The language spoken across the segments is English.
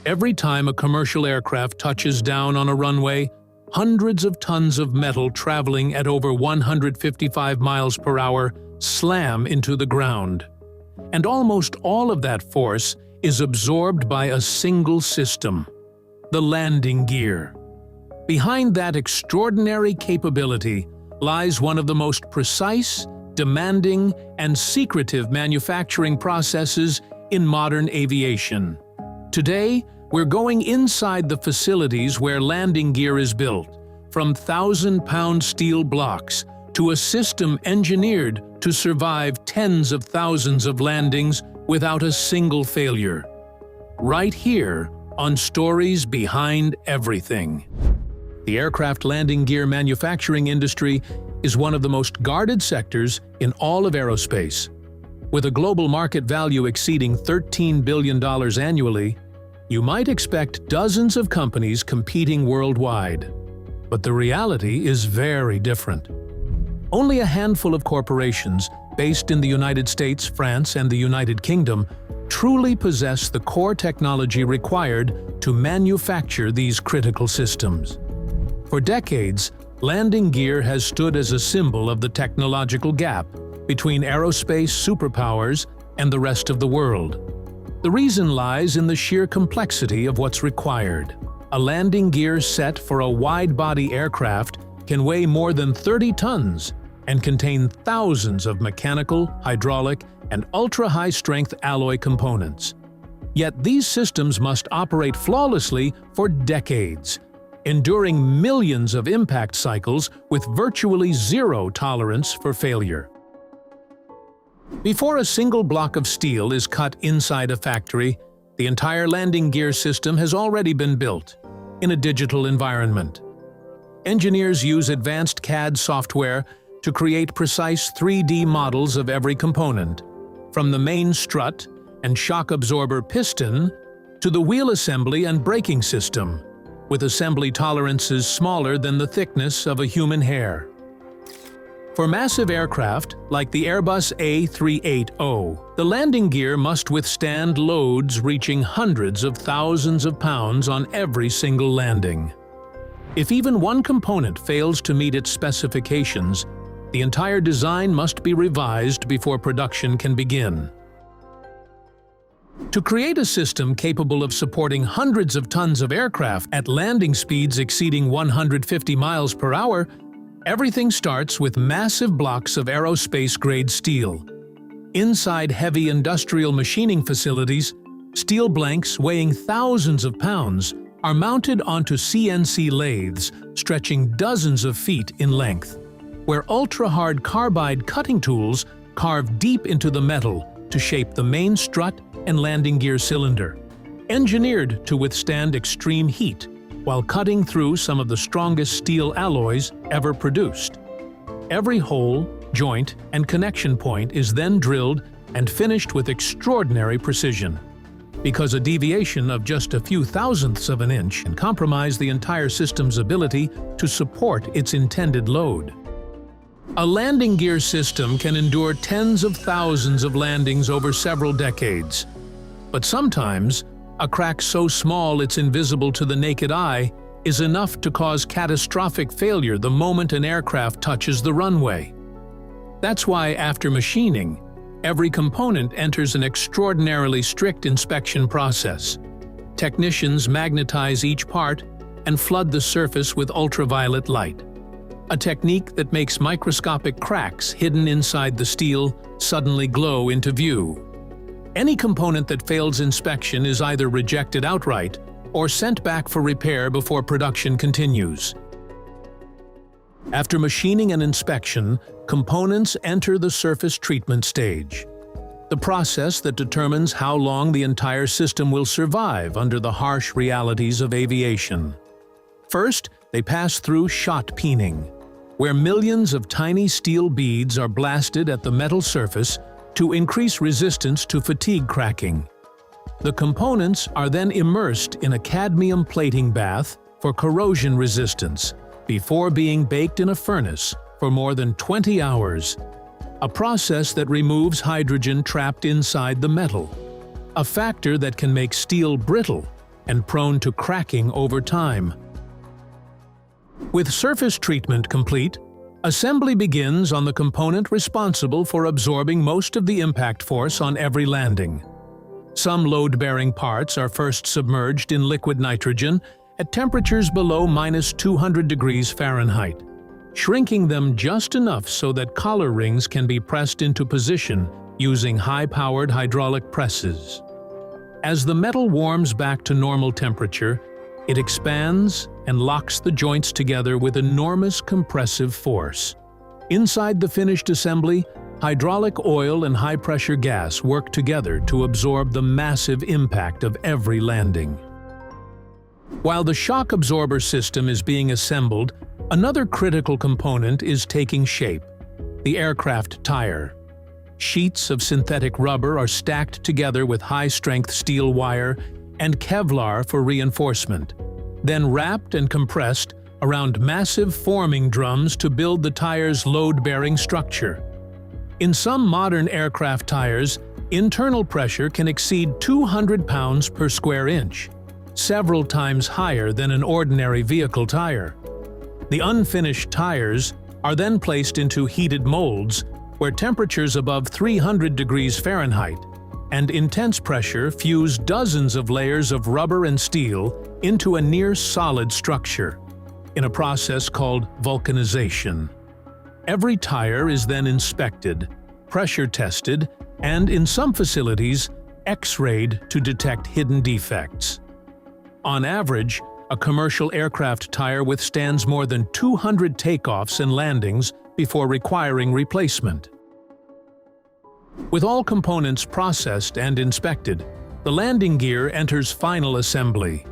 Every time a commercial aircraft touches down on a runway, hundreds of tons of metal traveling at over 155 miles per hour slam into the ground. And almost all of that force is absorbed by a single system: the landing gear. Behind that extraordinary capability lies one of the most precise, demanding, and secretive manufacturing processes in modern aviation. Today, we're going inside the facilities where landing gear is built, from 1,000-pound steel blocks to a system engineered to survive tens of thousands of landings without a single failure. Right here on Stories Behind Everything. The aircraft landing gear manufacturing industry is one of the most guarded sectors in all of aerospace. With a global market value exceeding $13 billion annually, you might expect dozens of companies competing worldwide. But the reality is very different. Only a handful of corporations based in the United States, France, and the United Kingdom truly possess the core technology required to manufacture these critical systems. For decades, landing gear has stood as a symbol of the technological gap between aerospace superpowers and the rest of the world. The reason lies in the sheer complexity of what's required. A landing gear set for a wide-body aircraft can weigh more than 30 tons and contain thousands of mechanical, hydraulic, and ultra-high-strength alloy components. Yet these systems must operate flawlessly for decades, enduring millions of impact cycles with virtually zero tolerance for failure. Before a single block of steel is cut inside a factory, the entire landing gear system has already been built in a digital environment. Engineers use advanced CAD software to create precise 3D models of every component, from the main strut and shock absorber piston to the wheel assembly and braking system, with assembly tolerances smaller than the thickness of a human hair. For massive aircraft, like the Airbus A380, the landing gear must withstand loads reaching hundreds of thousands of pounds on every single landing. If even one component fails to meet its specifications, the entire design must be revised before production can begin. To create a system capable of supporting hundreds of tons of aircraft at landing speeds exceeding 150 miles per hour, everything starts with massive blocks of aerospace-grade steel. Inside heavy industrial machining facilities, steel blanks weighing thousands of pounds are mounted onto CNC lathes stretching dozens of feet in length, where ultra-hard carbide cutting tools carve deep into the metal to shape the main strut and landing gear cylinder, engineered to withstand extreme heat while cutting through some of the strongest steel alloys ever produced. Every hole, joint, and connection point is then drilled and finished with extraordinary precision, because a deviation of just a few thousandths of an inch can compromise the entire system's ability to support its intended load. A landing gear system can endure tens of thousands of landings over several decades, but sometimes a crack so small it's invisible to the naked eye is enough to cause catastrophic failure the moment an aircraft touches the runway. That's why, after machining, every component enters an extraordinarily strict inspection process. Technicians magnetize each part and flood the surface with ultraviolet light, a technique that makes microscopic cracks hidden inside the steel suddenly glow into view. Any component that fails inspection is either rejected outright or sent back for repair before production continues. After machining and inspection, components enter the surface treatment stage, the process that determines how long the entire system will survive under the harsh realities of aviation. First, they pass through shot peening, where millions of tiny steel beads are blasted at the metal surface to increase resistance to fatigue cracking. The components are then immersed in a cadmium plating bath for corrosion resistance before being baked in a furnace for more than 20 hours, a process that removes hydrogen trapped inside the metal, a factor that can make steel brittle and prone to cracking over time. With surface treatment complete, assembly begins on the component responsible for absorbing most of the impact force on every landing. Some load-bearing parts are first submerged in liquid nitrogen at temperatures below -200 degrees Fahrenheit, shrinking them just enough so that collar rings can be pressed into position using high-powered hydraulic presses. As the metal warms back to normal temperature, it expands and locks the joints together with enormous compressive force. Inside the finished assembly, hydraulic oil and high-pressure gas work together to absorb the massive impact of every landing. While the shock absorber system is being assembled, another critical component is taking shape: the aircraft tire. Sheets of synthetic rubber are stacked together with high-strength steel wire and Kevlar for reinforcement, then wrapped and compressed around massive forming drums to build the tire's load-bearing structure. In some modern aircraft tires, internal pressure can exceed 200 pounds per square inch, several times higher than an ordinary vehicle tire. The unfinished tires are then placed into heated molds where temperatures above 300 degrees Fahrenheit and intense pressure fuse dozens of layers of rubber and steel into a near-solid structure, in a process called vulcanization. Every tire is then inspected, pressure tested, and in some facilities, X-rayed to detect hidden defects. On average, a commercial aircraft tire withstands more than 200 takeoffs and landings before requiring replacement. With all components processed and inspected, the landing gear enters final assembly.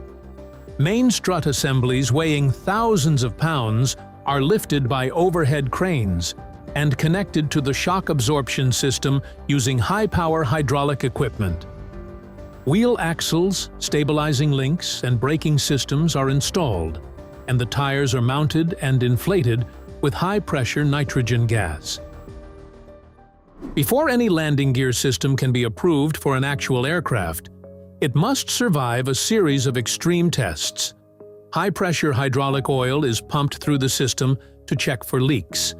Main strut assemblies weighing thousands of pounds are lifted by overhead cranes and connected to the shock absorption system using high-power hydraulic equipment. Wheel axles, stabilizing links, and braking systems are installed, and the tires are mounted and inflated with high-pressure nitrogen gas. Before any landing gear system can be approved for an actual aircraft, it must survive a series of extreme tests. High-pressure hydraulic oil is pumped through the system to check for leaks,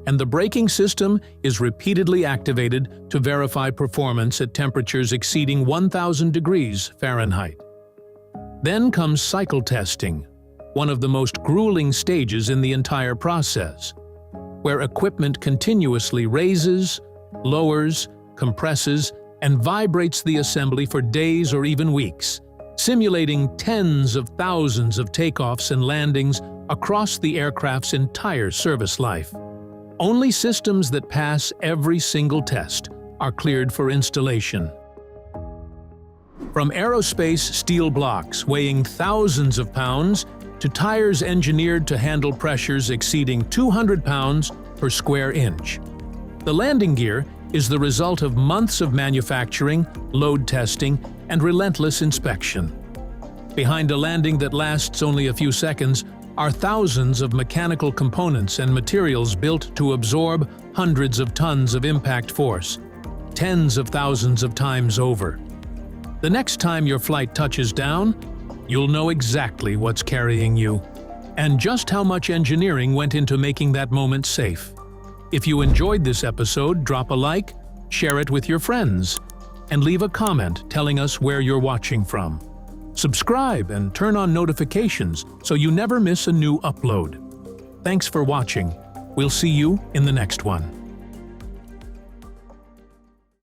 and the braking system is repeatedly activated to verify performance at temperatures exceeding 1,000 degrees Fahrenheit. Then comes cycle testing, one of the most grueling stages in the entire process, where equipment continuously raises, lowers, compresses, and vibrates the assembly for days or even weeks, simulating tens of thousands of takeoffs and landings across the aircraft's entire service life. Only systems that pass every single test are cleared for installation. From aerospace steel blocks weighing thousands of pounds to tires engineered to handle pressures exceeding 200 pounds per square inch, the landing gear is the result of months of manufacturing, load testing, and relentless inspection. Behind a landing that lasts only a few seconds are thousands of mechanical components and materials built to absorb hundreds of tons of impact force, tens of thousands of times over. The next time your flight touches down, you'll know exactly what's carrying you, and just how much engineering went into making that moment safe. If you enjoyed this episode, drop a like, share it with your friends, and leave a comment telling us where you're watching from. Subscribe and turn on notifications so you never miss a new upload. Thanks for watching. We'll see you in the next one.